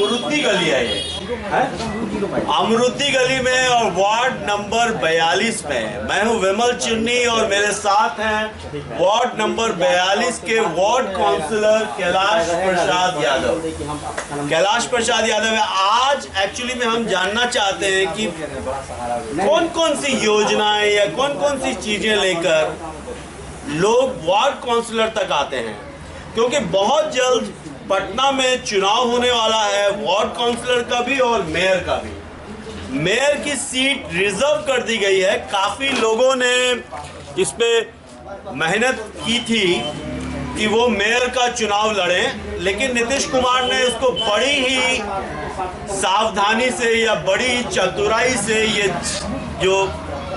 अमरुद्दी गली है ये, अमरुद्दी गली में और वार्ड नंबर 42 में। मैं हूं विमल चिन्नी और मेरे साथ हैं वार्ड नंबर 42 के वार्ड काउंसलर कैलाश प्रसाद यादव। कैलाश प्रसाद यादव है। आज एक्चुअली में हम जानना चाहते हैं कि कौन कौन सी योजनाएं या कौन कौन सी चीजें लेकर लोग वार्ड काउंसलर तक आते हैं, क्योंकि बहुत जल्द पटना में चुनाव होने वाला है, वार्ड काउंसलर का भी और मेयर का भी। मेयर की सीट रिजर्व कर दी गई है। काफी लोगों ने इस पे मेहनत की थी कि वो मेयर का चुनाव लड़ें, लेकिन नीतीश कुमार ने इसको बड़ी ही सावधानी से या बड़ी चतुराई से ये जो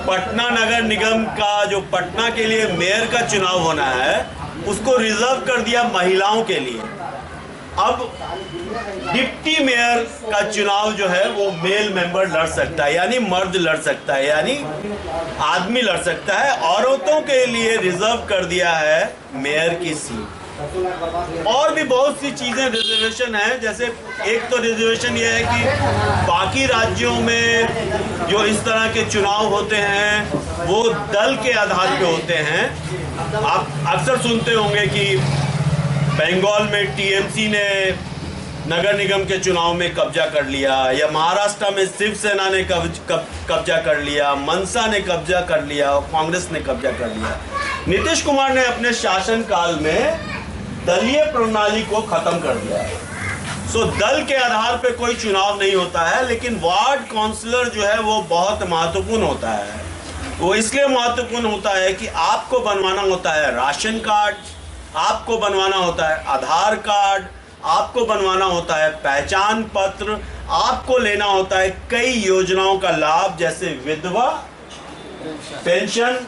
पटना नगर निगम का जो पटना के लिए मेयर का चुनाव होना है उसको रिजर्व कर दिया महिलाओं के लिए। अब डिप्टी मेयर का चुनाव जो है वो मेल मेंबर लड़ सकता है, यानी मर्द लड़ सकता है, यानी आदमी लड़ सकता है। औरतों के लिए रिजर्व कर दिया है मेयर की सीट। और भी बहुत सी चीजें रिजर्वेशन है, जैसे एक तो रिजर्वेशन ये है कि बाकी राज्यों में जो इस तरह के चुनाव होते हैं वो दल के आधार पे होते हैं। आप अक्सर सुनते होंगे कि बंगाल में टीएमसी ने नगर निगम के चुनाव में कब्जा कर लिया, या महाराष्ट्र में शिवसेना ने कब्जा कर लिया, मनसा ने कब्जा कर लिया और कांग्रेस ने कब्जा कर लिया। नीतीश कुमार ने अपने शासनकाल में दलीय प्रणाली को खत्म कर दिया है। सो दल के आधार पे कोई चुनाव नहीं होता है, लेकिन वार्ड काउंसलर जो है वो बहुत महत्वपूर्ण होता है। वो इसलिए महत्वपूर्ण होता है कि आपको बनवाना होता है राशन कार्ड, आपको बनवाना होता है आधार कार्ड, आपको बनवाना होता है पहचान पत्र, आपको लेना होता है कई योजनाओं का लाभ, जैसे विधवा पेंशन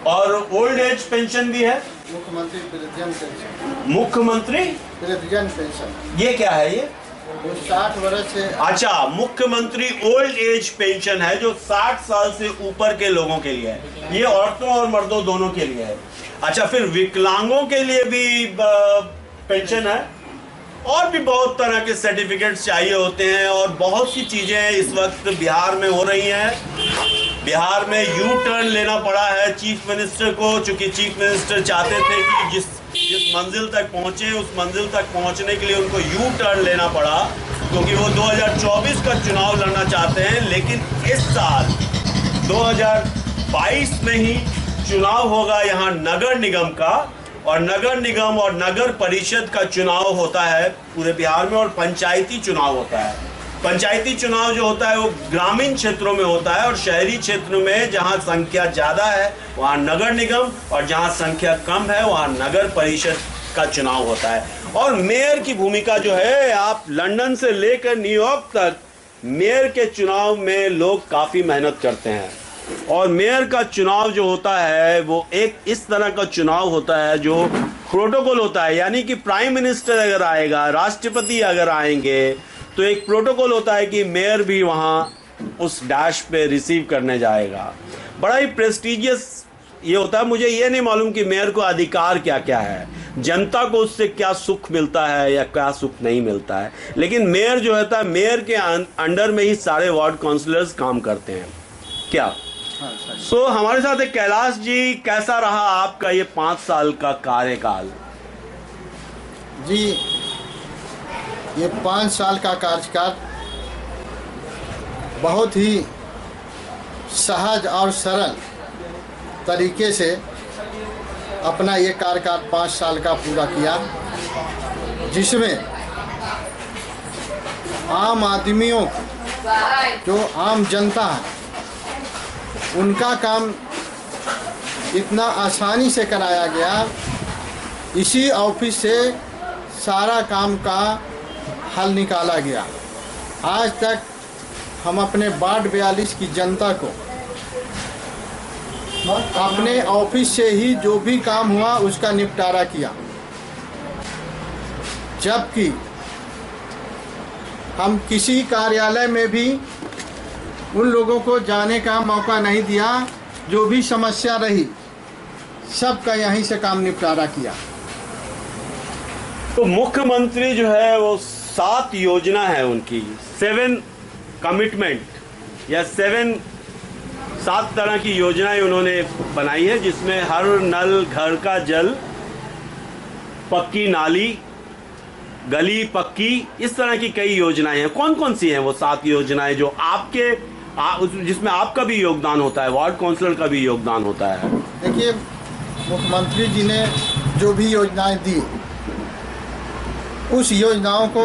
और ओल्ड एज पेंशन भी है। मुख्यमंत्री वृद्धजन पेंशन। मुख्यमंत्री वृद्धजन पेंशन ये क्या है? ये 60 वर्ष से। अच्छा, मुख्यमंत्री ओल्ड एज पेंशन है जो 60 साल से ऊपर के लोगों के लिए है। ये औरतों और मर्दों दोनों के लिए है। अच्छा, फिर विकलांगों के लिए भी पेंशन है, और भी बहुत तरह के सर्टिफिकेट चाहिए होते हैं, और बहुत सी चीजें इस वक्त बिहार में हो रही हैं। बिहार में यू टर्न लेना पड़ा है चीफ मिनिस्टर को, चूंकि चीफ मिनिस्टर चाहते थे कि जिस मंजिल तक पहुंचे उस मंजिल तक पहुंचने के लिए उनको यू टर्न लेना पड़ा, क्योंकि वो 2024 का चुनाव लड़ना चाहते हैं। लेकिन इस साल 2022 में ही चुनाव होगा यहाँ नगर निगम का, और नगर निगम और नगर परिषद का चुनाव होता है पूरे बिहार में, और पंचायती चुनाव होता है। पंचायती चुनाव जो होता है वो ग्रामीण क्षेत्रों में होता है, और शहरी क्षेत्रों में जहां संख्या ज़्यादा है वहां नगर निगम, और जहां संख्या कम है वहां नगर परिषद का चुनाव होता है। और मेयर की भूमिका जो है, आप लंदन से लेकर न्यूयॉर्क तक मेयर के चुनाव में लोग काफ़ी मेहनत करते हैं। और मेयर का चुनाव जो होता है वो एक इस तरह का चुनाव होता है जो प्रोटोकॉल होता है, यानी कि प्राइम मिनिस्टर अगर आएगा, राष्ट्रपति अगर आएंगे, तो एक प्रोटोकॉल होता है कि मेयर भी वहाँ उस डैश पे रिसीव करने जाएगा। बड़ा ही प्रेस्टिजियस ये होता है। मुझे ये नहीं मालूम कि मेयर को अधिकार क्या क्या है, जनता को उससे क्या सुख मिलता है या क्या सुख नहीं मिलता है, लेकिन मेयर जो होता है, मेयर के अंडर में ही सारे वार्ड काउंसलर्स काम करते हैं। क्या सो हमारे साथ एक कैलाश जी, कैसा रहा आपका ये 5 साल का कार्यकाल? जी, ये 5 साल का कार्यकाल बहुत ही सहज और सरल तरीके से अपना ये कार्यकाल 5 साल का पूरा किया, जिसमें आम आदमियों जो आम जनता है उनका काम इतना आसानी से कराया गया। इसी ऑफिस से सारा काम का हल निकाला गया। आज तक हम अपने वार्ड 42 की जनता को अपने ऑफिस से ही जो भी काम हुआ उसका निपटारा किया, जबकि हम किसी कार्यालय में भी उन लोगों को जाने का मौका नहीं दिया। जो भी समस्या रही सबका यहीं से काम निपटारा किया। तो मुख्यमंत्री जो है वो 7 योजना है उनकी, 7 कमिटमेंट या 7 तरह की योजनाएं उन्होंने बनाई है, जिसमें हर नल घर का जल, पक्की नाली, गली पक्की, इस तरह की कई योजनाएं हैं। कौन कौन सी हैं वो 7 योजनाएं जो जिसमें आपका भी योगदान होता है, वार्ड काउंसलर का भी योगदान होता है? देखिए, मुख्यमंत्री जी ने जो भी योजनाएं दी, उस योजनाओं को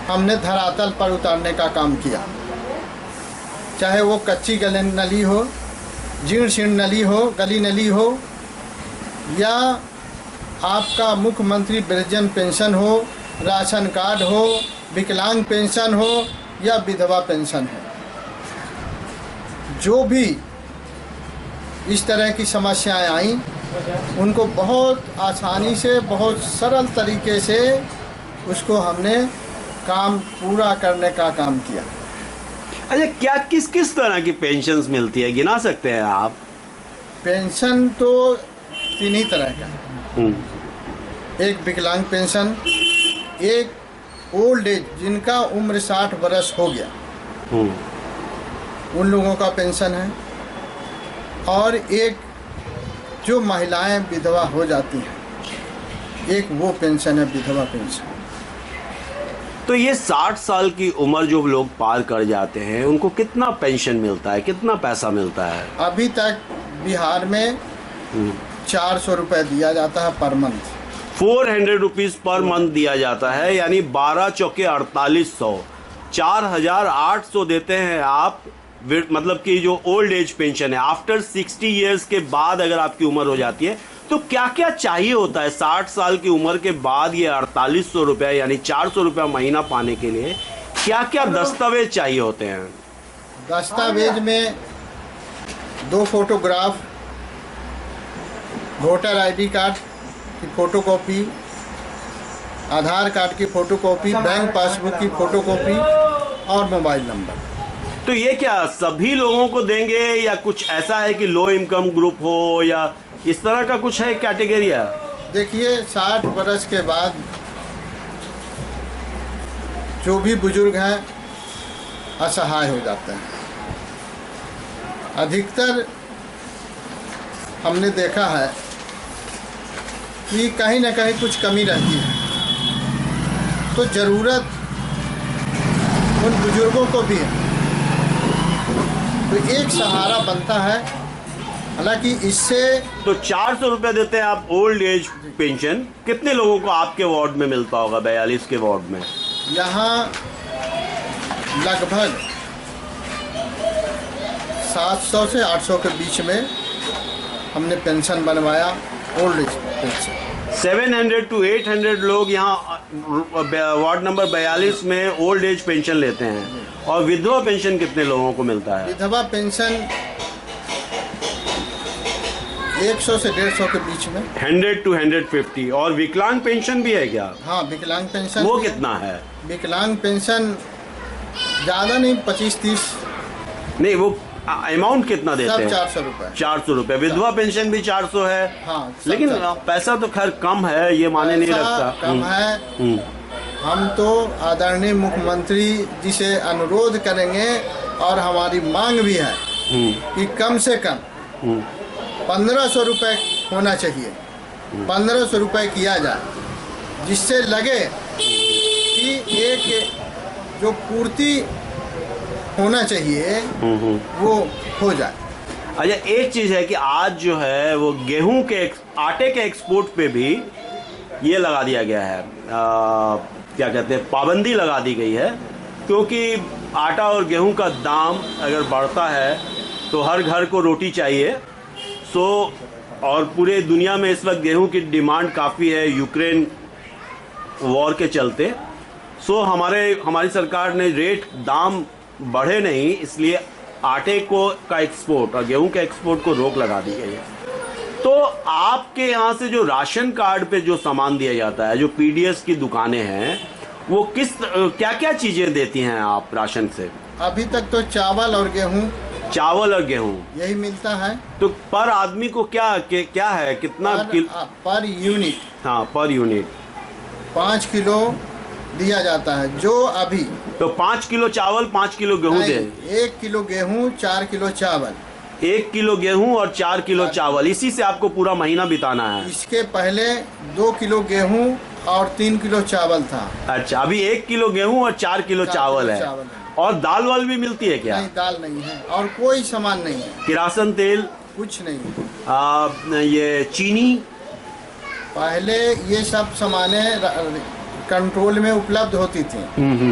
हमने धरातल पर उतारने का काम किया। चाहे वो कच्ची गली नली हो, जीर्ण शीर्ण नली हो, गली नली हो, या आपका मुख्यमंत्री वृद्धजन पेंशन हो, राशन कार्ड हो, विकलांग पेंशन हो या विधवा पेंशन हो। जो भी इस तरह की समस्याएं आई, उनको बहुत आसानी से, बहुत सरल तरीके से उसको हमने काम पूरा करने का काम किया। अच्छा, क्या किस किस तरह की पेंशन्स मिलती है, गिना सकते हैं आप? पेंशन तो 3 ही तरह का है। एक विकलांग पेंशन, एक ओल्ड एज, जिनका उम्र 60 वर्ष हो गया, उन लोगों का पेंशन है, और एक जो महिलाएं विधवा हो जाती हैं, एक वो पेंशन है, विधवा पेंशन। तो ये 60 साल की उम्र जो लोग पार कर जाते हैं, उनको कितना पेंशन मिलता है, कितना पैसा मिलता है? अभी तक बिहार में 400 रुपये दिया जाता है per month. 400 rupees per month दिया जाता है, यानी 12 चौके 4800, 4800 देते हैं आप। मतलब कि जो ओल्ड एज पेंशन है, आफ्टर 60 इयर्स के बाद अगर आपकी उम्र हो जाती है, तो क्या क्या चाहिए होता है 60 साल की उम्र के बाद ये 4800 रुपये यानी 400 रुपया महीना पाने के लिए? क्या क्या दस्तावेज चाहिए होते हैं? दस्तावेज में 2 फोटोग्राफ, वोटर आईडी कार्ड की फोटोकॉपी, आधार कार्ड की फोटोकॉपी, बैंक पासबुक की फोटोकॉपी और मोबाइल नंबर। तो ये क्या सभी लोगों को देंगे, या कुछ ऐसा है कि लो इनकम ग्रुप हो, या इस तरह का कुछ है कैटेगरी है? देखिए, 60 वर्ष के बाद जो भी बुजुर्ग हैं असहाय हो जाते हैं। अधिकतर हमने देखा है कि कहीं ना कहीं कुछ कमी रहती है, तो ज़रूरत उन बुजुर्गों को भी है, तो एक सहारा बनता है। हालांकि इससे तो 400 रुपये देते हैं आप ओल्ड एज पेंशन। कितने लोगों को आपके वार्ड में मिलता होगा, 42 के वार्ड में? यहाँ लगभग 700 से 800 के बीच में हमने पेंशन बनवाया, ओल्ड एज पेंशन। 700 to 800 लोग यहाँ वार्ड नंबर 42 में ओल्ड एज पेंशन लेते हैं। और विधवा पेंशन कितने लोगों को मिलता है? विधवा पेंशन 100 से 150 के बीच में। 100 to 150। और विकलांग पेंशन भी है क्या? हाँ, विकलांग पेंशन। वो कितना है? विकलांग पेंशन ज़्यादा नहीं, 25-30। नहीं, वो अमाउंट कितना देते हैं? 400 रुपये। 400 रुपये। विधवा पेंशन भी 400 है। हाँ, लेकिन पैसा तो खैर कम है, ये माने नहीं रखता। कम है। हम तो आदरणीय मुख्यमंत्री जी से अनुरोध करेंगे, और हमारी मांग भी है कि कम से कम 1500 रुपये होना चाहिए। 1500 रुपये किया जाए, जिससे लगे कि एक जो पूर्ति होना चाहिए वो हो जाए। अच्छा, एक चीज़ है कि आज जो है वो गेहूं के आटे के एक्सपोर्ट पे भी ये लगा दिया गया है, क्या कहते हैं, पाबंदी लगा दी गई है, क्योंकि आटा और गेहूं का दाम अगर बढ़ता है तो हर घर को रोटी चाहिए। और पूरे दुनिया में इस वक्त गेहूं की डिमांड काफ़ी है यूक्रेन वॉर के चलते। हमारी सरकार ने दाम बढ़े नहीं, इसलिए आटे का एक्सपोर्ट और गेहूं के एक्सपोर्ट को रोक लगा दी गई है। तो आपके यहाँ से जो राशन कार्ड पे जो सामान दिया जाता है, जो पीडीएस की दुकानें हैं, वो क्या क्या चीज़ें देती हैं आप राशन से? अभी तक तो चावल और गेहूं यही मिलता है। तो पर आदमी को क्या है, कितना पर यूनिट? हाँ, पर यूनिट 5 किलो दिया जाता है। जो अभी तो 5 किलो चावल 5 किलो गेहूं दे। 1 किलो गेहूं 4 किलो चावल। 1 किलो गेहूं और 4 किलो चावल, इसी से आपको पूरा महीना बिताना है। इसके पहले 2 किलो गेहूं और 3 किलो चावल था। अच्छा, अभी 1 किलो गेहूं और 4 किलो चावल है। और दाल वाल भी मिलती है क्या? नहीं, दाल नहीं है और कोई सामान नहीं है। किरासन तेल कुछ नहीं। ये चीनी पहले ये सब सामानें कंट्रोल में उपलब्ध होती थी।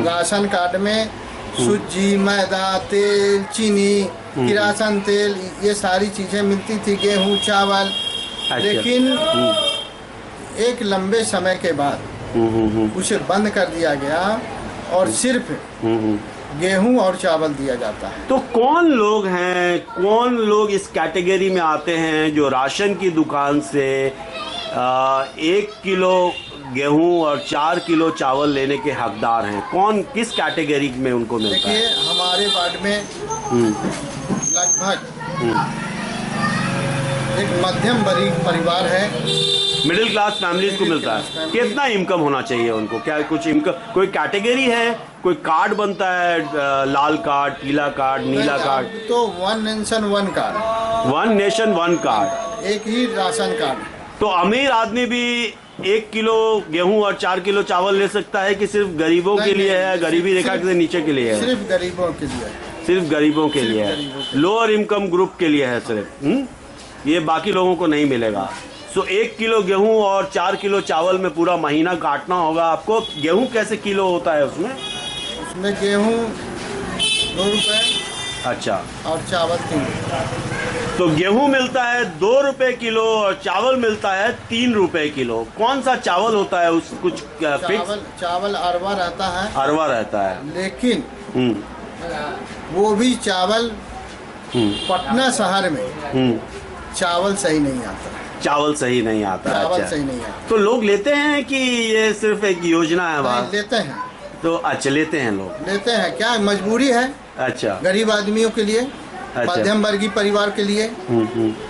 राशन कार्ड में सूजी, मैदा, तेल, चीनी, किरासन तेल, ये सारी चीजें मिलती थी, गेहूं, चावल। अच्छा। लेकिन एक लंबे समय के बाद उसे बंद कर दिया गया और सिर्फ गेहूं और चावल दिया जाता है। तो कौन लोग इस कैटेगरी में आते हैं जो राशन की दुकान से 1 किलो गेहूं और 4 किलो चावल लेने के हकदार हैं? कौन, किस कैटेगरी में उनको मिलता है? देखिए, हमारे वार्ड में लगभग एक मध्यम वर्गीय परिवार है, मिडिल क्लास फैमिलीज को मिलता है। कितना इनकम होना चाहिए उनको? क्या कुछ इनकम, कोई कैटेगरी है, कोई कार्ड बनता है, लाल कार्ड, पीला कार्ड, नीला कार्ड? तो 1 नेशन 1 कार्ड, 1 नेशन 1 कार्ड, एक ही राशन कार्ड। तो अमीर आदमी भी 1 किलो गेहूं और 4 किलो चावल ले सकता है कि सिर्फ गरीबों के लिए है, गरीबी रेखा से नीचे के लिए है? सिर्फ गरीबों के लिए, सिर्फ गरीबों के लिए है, लोअर इनकम ग्रुप के लिए है सिर्फ। ये बाकी लोगों को नहीं मिलेगा। सो 1 किलो गेहूं और 4 किलो चावल में पूरा महीना काटना होगा आपको। गेहूं कैसे किलो होता है उसमें? उसमें गेहूं 2 रुपए। अच्छा। और चावल 3 रुपए। तो गेहूं मिलता है 2 रुपए किलो और चावल मिलता है 3 रुपए किलो। कौन सा चावल होता है? उस कुछ फिक्स? चावल अरवा रहता है। अरवा रहता है, लेकिन वो भी चावल पटना शहर में चावल सही नहीं आता। चावल सही नहीं आता। चावल अच्छा, सही नहीं आता। तो लोग लेते हैं कि ये सिर्फ एक योजना है वहाँ? लेते हैं। तो अच्छा, लेते हैं लोग, लेते हैं। क्या मजबूरी है? अच्छा, गरीब आदमियों के लिए, मध्यम वर्गीय परिवार के लिए।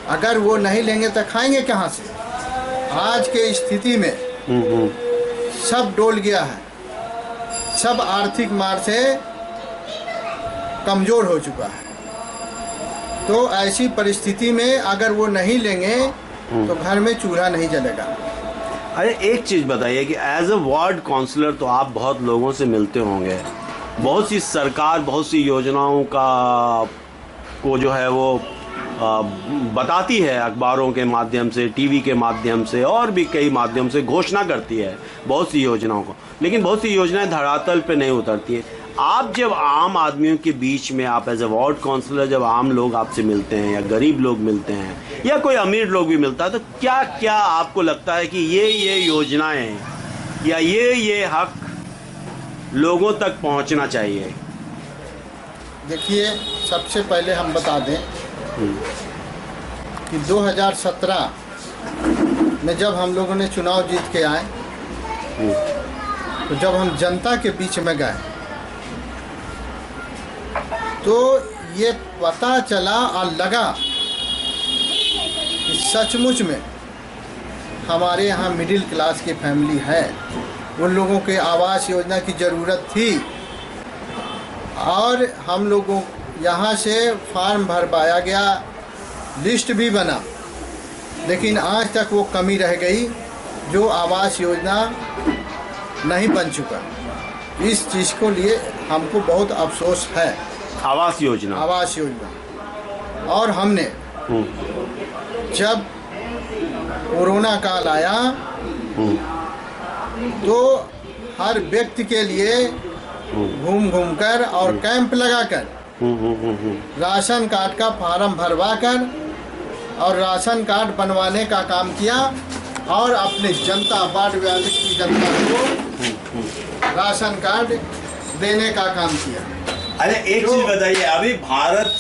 अगर वो नहीं लेंगे तो खाएंगे कहाँ से? आज के स्थिति में सब डोल गया है, सब आर्थिक मार से कमजोर हो चुका है। तो ऐसी परिस्थिति में अगर वो नहीं लेंगे तो घर में चूल्हा नहीं जलेगा। अरे एक चीज़ बताइए कि एज अ वार्ड काउंसलर तो आप बहुत लोगों से मिलते होंगे, बहुत सी सरकार बहुत सी योजनाओं को जो है वो बताती है, अखबारों के माध्यम से, टीवी के माध्यम से और भी कई माध्यम से घोषणा करती है बहुत सी योजनाओं को, लेकिन बहुत सी योजनाएं धरातल पे नहीं उतरती है। आप जब आम आदमियों के बीच में, आप एज ए वार्ड काउंसलर जब आम लोग आपसे मिलते हैं या गरीब लोग मिलते हैं या कोई अमीर लोग भी मिलता है, तो क्या क्या आपको लगता है कि ये योजनाएं या ये हक लोगों तक पहुंचना चाहिए? देखिए, सबसे पहले हम बता दें कि 2017 में जब हम लोगों ने चुनाव जीत के आए, तो जब हम जनता के बीच में गए तो ये पता चला और लगा कि सचमुच में हमारे यहाँ मिडिल क्लास की फैमिली है, उन लोगों के आवास योजना की ज़रूरत थी। और हम लोगों यहाँ से फार्म भरवाया गया, लिस्ट भी बना, लेकिन आज तक वो कमी रह गई जो आवास योजना नहीं बन चुका। इस चीज़ को लिए हमको बहुत अफसोस है। आवास योजना और हमने जब कोरोना काल आया तो हर व्यक्ति के लिए घूम कर और कैंप लगाकर राशन कार्ड का फार्म भरवाकर और राशन कार्ड बनवाने का काम किया और अपने जनता, वार्ड वाले की जनता को राशन कार्ड देने का काम किया। अरे एक चीज बताइए, अभी भारत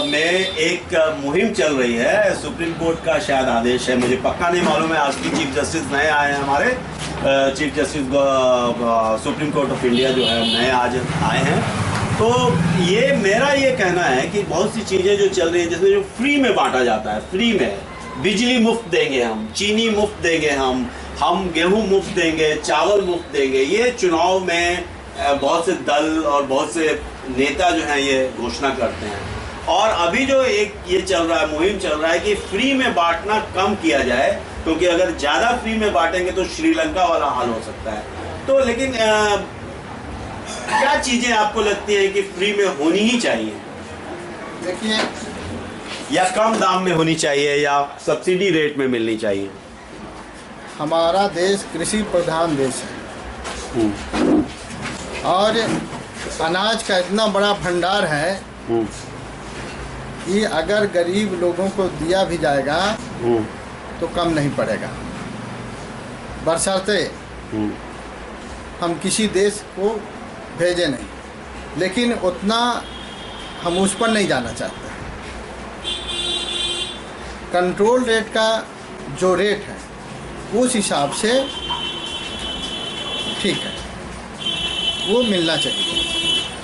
में एक मुहिम चल रही है, सुप्रीम कोर्ट का शायद आदेश है, मुझे पक्का नहीं मालूम है। आज की चीफ जस्टिस नए आए हैं, हमारे chief justice supreme court of India जो है नए आज आए हैं। तो ये मेरा ये कहना है कि बहुत सी चीज़ें जो चल रही हैं, जिसमें जो फ्री में बांटा जाता है, फ्री में बिजली मुफ्त देंगे हम, चीनी मुफ्त देंगे हम, हम गेहूं मुफ्त देंगे, चावल मुफ्त देंगे, ये चुनाव में बहुत से दल और बहुत से नेता जो हैं ये घोषणा करते हैं। और अभी जो एक ये चल रहा है, मुहिम चल रहा है कि फ्री में बांटना कम किया जाए, क्योंकि अगर ज़्यादा फ्री में बांटेंगे तो श्रीलंका वाला हाल हो सकता है। तो लेकिन क्या चीज़ें आपको लगती है कि फ्री में होनी ही चाहिए? देखिए, या कम दाम में होनी चाहिए या सब्सिडी रेट में मिलनी चाहिए? हमारा देश कृषि प्रधान देश है और अनाज का इतना बड़ा भंडार है कि अगर गरीब लोगों को दिया भी जाएगा तो कम नहीं पड़ेगा, बशर्ते हम किसी देश को भेजे नहीं। लेकिन उतना हम उस पर नहीं जाना चाहते। कंट्रोल रेट का जो रेट है उस हिसाब से ठीक है, वो मिलना चाहिए।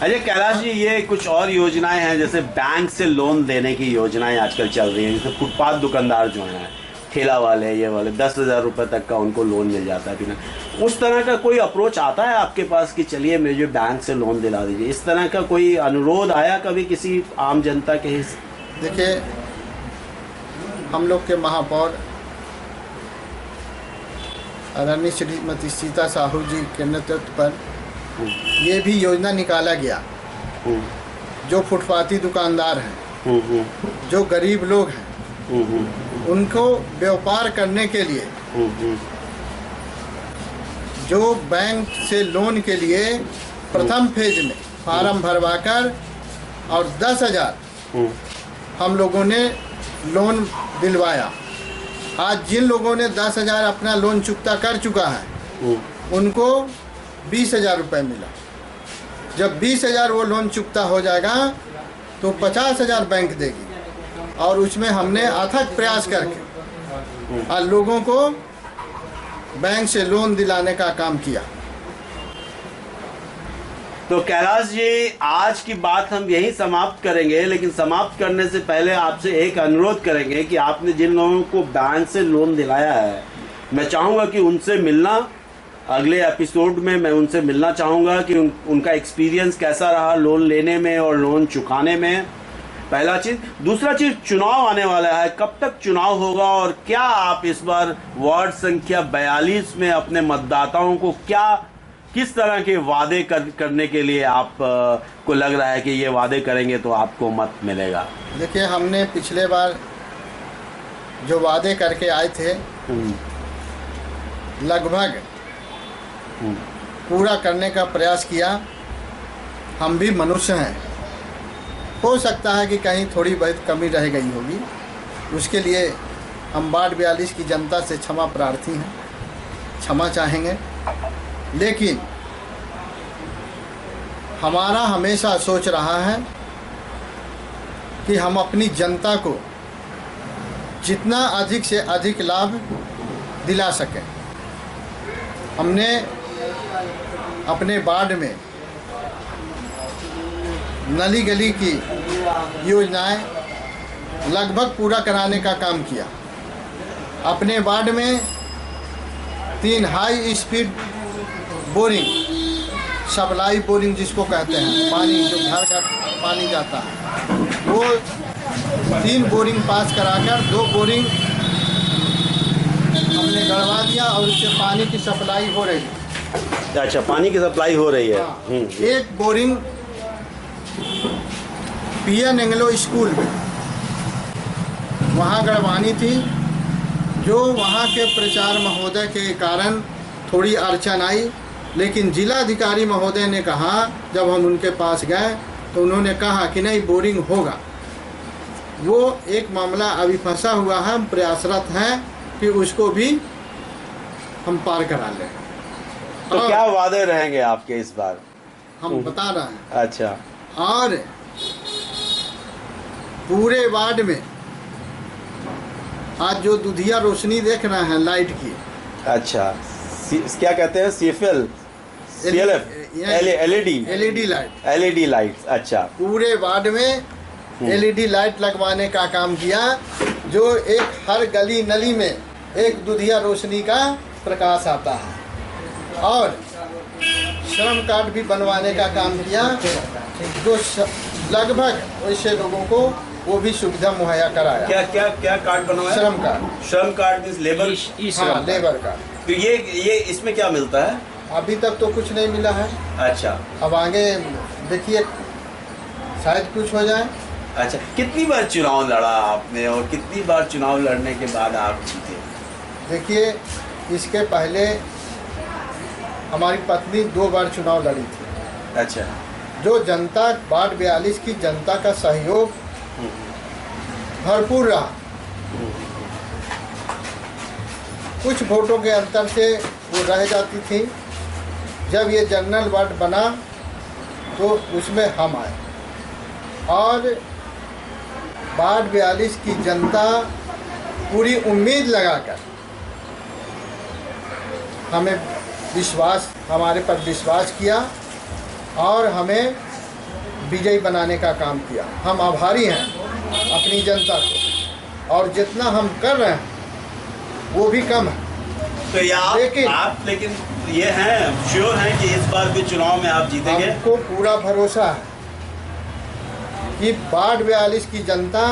अजय कैलाश जी, ये कुछ और योजनाएं हैं, जैसे बैंक से लोन देने की योजनाएं आजकल चल रही हैं। जैसे फुटपाथ दुकानदार जो हैं, ठेला वाले, ये वाले 10,000 रुपये तक का उनको लोन मिल जाता है बिना। उस तरह का कोई अप्रोच आता है आपके पास कि चलिए मुझे बैंक से लोन दिला दीजिए? इस तरह का कोई अनुरोध आया कभी किसी आम जनता के हिस्से? देखिए, हम लोग के महापौर आदरणीय श्रीमती सीता साहू जी के नेतृत्व पर ये भी योजना निकाला गया। जो फुटपाथी दुकानदार हैं, जो गरीब लोग हैं, उनको व्यापार करने के लिए जो बैंक से लोन के लिए प्रथम फेज में फार्म भरवाकर और 10,000 हम लोगों ने लोन दिलवाया। आज जिन लोगों ने 10,000 अपना लोन चुकता कर चुका है उनको 20,000 रुपये मिला। जब 20,000 वो लोन चुकता हो जाएगा तो 50,000 बैंक देगी। और उसमें हमने अथक प्रयास करके आज लोगों को बैंक से लोन दिलाने का काम किया। तो कैलाश जी, आज की बात हम यही समाप्त करेंगे, लेकिन समाप्त करने से पहले आपसे एक अनुरोध करेंगे कि आपने जिन लोगों को बैंक से लोन दिलाया है, मैं चाहूँगा कि उनसे मिलना। अगले एपिसोड में मैं उनसे मिलना चाहूँगा कि उनका एक्सपीरियंस कैसा रहा लोन लेने में और लोन चुकाने में। पहला चीज़। दूसरा चीज़, चुनाव आने वाला है, कब तक चुनाव होगा और क्या आप इस बार वार्ड संख्या 42 में अपने मतदाताओं को किस तरह के वादे करने के लिए आप को लग रहा है कि ये वादे करेंगे तो आपको मत मिलेगा? देखिए, हमने पिछले बार जो वादे करके आए थे लगभग पूरा करने का प्रयास किया। हम भी मनुष्य हैं, हो सकता है कि कहीं थोड़ी बहुत कमी रह गई होगी। उसके लिए हम वार्ड 42 की जनता से क्षमा प्रार्थी हैं, क्षमा चाहेंगे। लेकिन हमारा हमेशा सोच रहा है कि हम अपनी जनता को जितना अधिक से अधिक लाभ दिला सकें। हमने अपने वार्ड में नली गली की योजनाएं लगभग पूरा कराने का काम किया। अपने वार्ड में 3 high speed boring, supply boring जिसको कहते हैं, पानी जो घर घर पानी जाता है, वो 3 बोरिंग पास कराकर 2 बोरिंग हमने गड़वा दिया और उससे पानी की सप्लाई हो रही है। अच्छा, पानी की सप्लाई हो रही है। हाँ, एक बोरिंग पीएन एंग्लो स्कूल में वहाँ गड़वानी थी, जो वहाँ के प्रचार महोदय के कारण थोड़ी अड़चन आई। लेकिन जिलाधिकारी महोदय ने कहा, जब हम उनके पास गए तो उन्होंने कहा कि नहीं, बोरिंग होगा। वो एक मामला अभी फंसा हुआ है, हम प्रयासरत हैं कि उसको भी हम पार करा लें। तो क्या वादे रहेंगे आपके इस बार? हम बता रहे हैं। अच्छा। और पूरे वार्ड में आज जो दुधिया रोशनी देख रहे हैं लाइट की, अच्छा, क्या कहते हैं? CFL, CLF, LED light. अच्छा, पूरे वार्ड में एलईडी लाइट लगवाने का काम किया, जो एक हर गली नली में एक दुधिया रोशनी का प्रकाश आता है। और श्रम कार्ड भी बनवाने का काम किया, जो लगभग वैसे लोगों को वो भी सुविधा मुहैया कराया। क्या क्या क्या कार्ड बनवाया? श्रम कार्ड। श्रम कार्ड मीन्स लेबर। हाँ, लेबर कार्ड। तो ये इसमें क्या मिलता है? अभी तक तो कुछ नहीं मिला है। अच्छा, अब आगे देखिए शायद कुछ हो जाए। अच्छा, कितनी बार चुनाव लड़ा आपने और कितनी बार चुनाव लड़ने के बाद आप जीते? देखिए, इसके पहले हमारी पत्नी 2 बार चुनाव लड़ी थी। अच्छा। जो जनता वार्ड 42 की जनता का सहयोग भरपूर रहा। कुछ वोटों के अंतर से वो रह जाती थी। जब ये जनरल वार्ड बना तो उसमें हम आए और वार्ड 42 की जनता पूरी उम्मीद लगाकर हमें हमारे पर विश्वास किया और हमें विजयी बनाने का काम किया। हम आभारी हैं अपनी जनता को, और जितना हम कर रहे हैं वो भी कम है। तो लेकिन ये हैं श्योर हैं कि इस बार भी चुनाव में आप जीतेंगे? हमको पूरा भरोसा है कि वार्ड 42 की जनता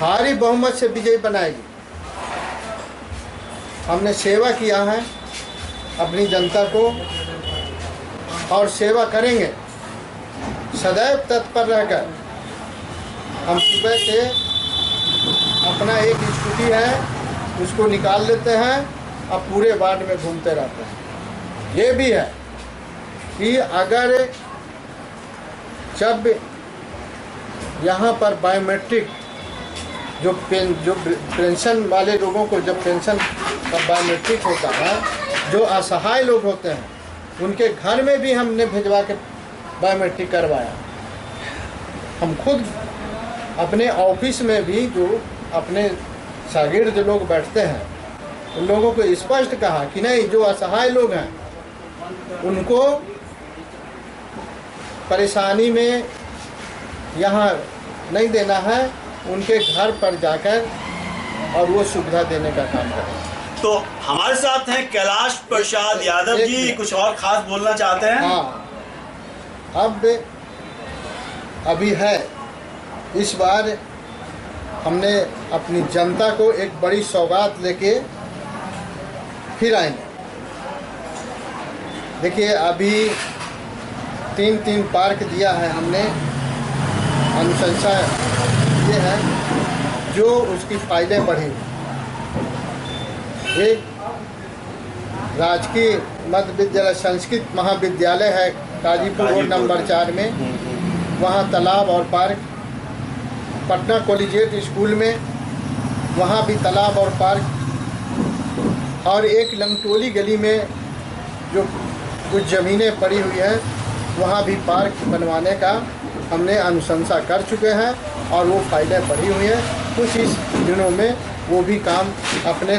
भारी बहुमत से विजयी बनाएगी। हमने सेवा किया है अपनी जनता को और सेवा करेंगे सदैव तत्पर रहकर। हम सुबह से अपना एक स्कूटी है उसको निकाल लेते हैं, अब पूरे वार्ड में घूमते रहते हैं। ये भी है कि अगर जब यहाँ पर बायोमेट्रिक जो पेंशन वाले लोगों को जब पेंशन का बायोमेट्रिक होता है, जो असहाय लोग होते हैं उनके घर में भी हमने भिजवा के बायोमेट्रिक करवाया। हम खुद अपने ऑफिस में भी जो अपने शागिर्द लोग बैठते हैं उन लोगों को स्पष्ट कहा कि नहीं, जो असहाय लोग हैं उनको परेशानी में यहाँ नहीं देना है, उनके घर पर जाकर और वो सुविधा देने का काम करें। तो हमारे साथ हैं कैलाश प्रसाद यादव जी, कुछ और खास बोलना चाहते हैं? हाँ, अब अभी है इस बार हमने अपनी जनता को एक बड़ी सौगात लेके फिर आएंगे। देखिए, अभी 3 पार्क दिया है हमने, अनुशंसा ये है जो उसकी फायदें बढ़ी। एक राजकीय मध्य विद्यालय संस्कृत महाविद्यालय है काजीपुर रोड नंबर 4 में, वहाँ तालाब और पार्क। पटना कॉलेजिएट स्कूल में वहाँ भी तालाब और पार्क। और एक लंगटोली गली में जो कुछ ज़मीनें पड़ी हुई हैं वहाँ भी पार्क बनवाने का हमने अनुशंसा कर चुके हैं और वो फाइलें पड़ी हुई हैं। कुछ इस दिनों में वो भी काम अपने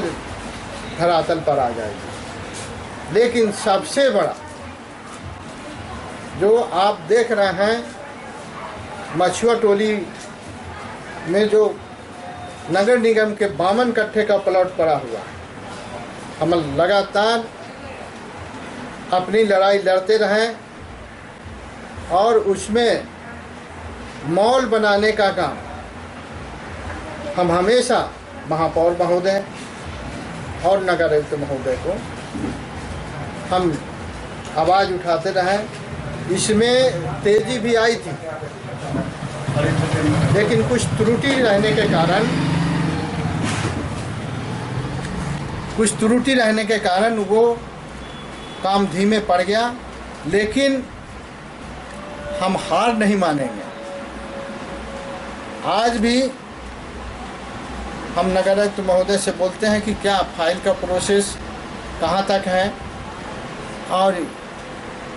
धरातल पर आ जाएगी। लेकिन सबसे बड़ा जो आप देख रहे हैं, मछुआ टोली में जो नगर निगम के 52 कट्ठे का प्लॉट पड़ा हुआ है, हम लगातार अपनी लड़ाई लड़ते रहें और उसमें मॉल बनाने का काम हम हमेशा महापौर महोदय और नगर आयुक्त महोदय को हम आवाज़ उठाते रहें। इसमें तेज़ी भी आई थी, लेकिन कुछ त्रुटि रहने के कारण वो काम धीमे पड़ गया। लेकिन हम हार नहीं मानेंगे। आज भी हम नगर आयुक्त महोदय से बोलते हैं कि क्या फाइल का प्रोसेस कहाँ तक है और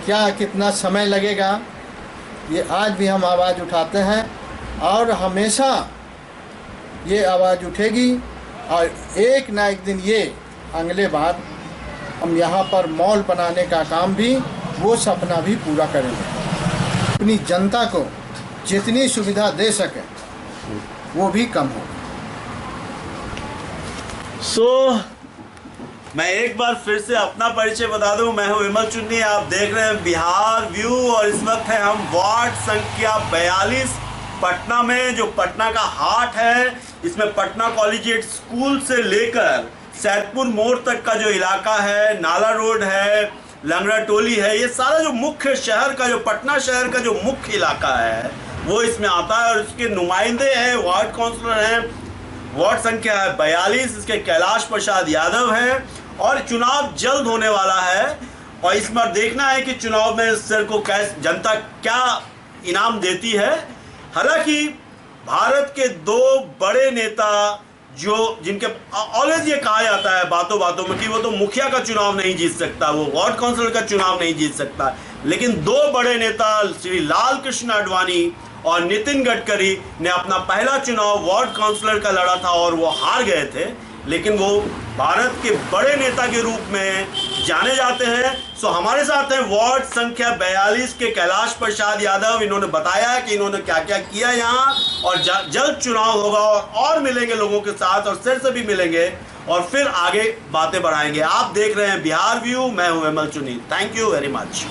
क्या कितना समय लगेगा। ये आज भी हम आवाज़ उठाते हैं और हमेशा ये आवाज़ उठेगी और एक ना एक दिन ये अगले बार हम यहाँ पर मॉल बनाने का काम भी, वो सपना भी पूरा करेंगे। अपनी जनता को जितनी सुविधा दे सके वो भी कम हो। मैं एक बार फिर से अपना परिचय बता दूं, मैं हूं विमल चुन्नी, आप देख रहे हैं बिहार व्यू और इस वक्त है हम वार्ड संख्या 42 पटना में, जो पटना का हार्ट है। इसमें पटना कॉलेजिएट स्कूल से लेकर सैदपुर मोड़ तक का जो इलाका है, नाला रोड है, लंगड़ा टोली है, ये सारा जो मुख्य शहर का, जो पटना शहर का जो मुख्य इलाका है वो इसमें आता है। और इसके नुमाइंदे हैं, वार्ड काउंसलर हैं, वार्ड संख्या है 42, इसके कैलाश प्रसाद यादव हैं और चुनाव जल्द होने वाला है। और इस बार देखना है कि चुनाव में सर को कैसे जनता क्या इनाम देती है। हालांकि भारत के दो बड़े नेता जो जिनके ऑलवेज ये कहा जाता है बातों बातों में कि वो तो मुखिया का चुनाव नहीं जीत सकता, वो वार्ड काउंसिलर का चुनाव नहीं जीत सकता, लेकिन दो बड़े नेता श्री लाल कृष्ण आडवाणी और नितिन गडकरी ने अपना पहला चुनाव वार्ड काउंसिलर का लड़ा था और वो हार गए थे, लेकिन वो भारत के बड़े नेता के रूप में जाने जाते हैं। सो हमारे साथ हैं वार्ड संख्या 42 के कैलाश प्रसाद यादव। इन्होंने बताया कि इन्होंने क्या क्या किया यहाँ और जल्द चुनाव होगा और मिलेंगे लोगों के साथ और सिर से भी मिलेंगे और फिर आगे बातें बढ़ाएंगे। आप देख रहे हैं बिहार व्यू, मैं हूं विमल चुन्नी। Thank you very much.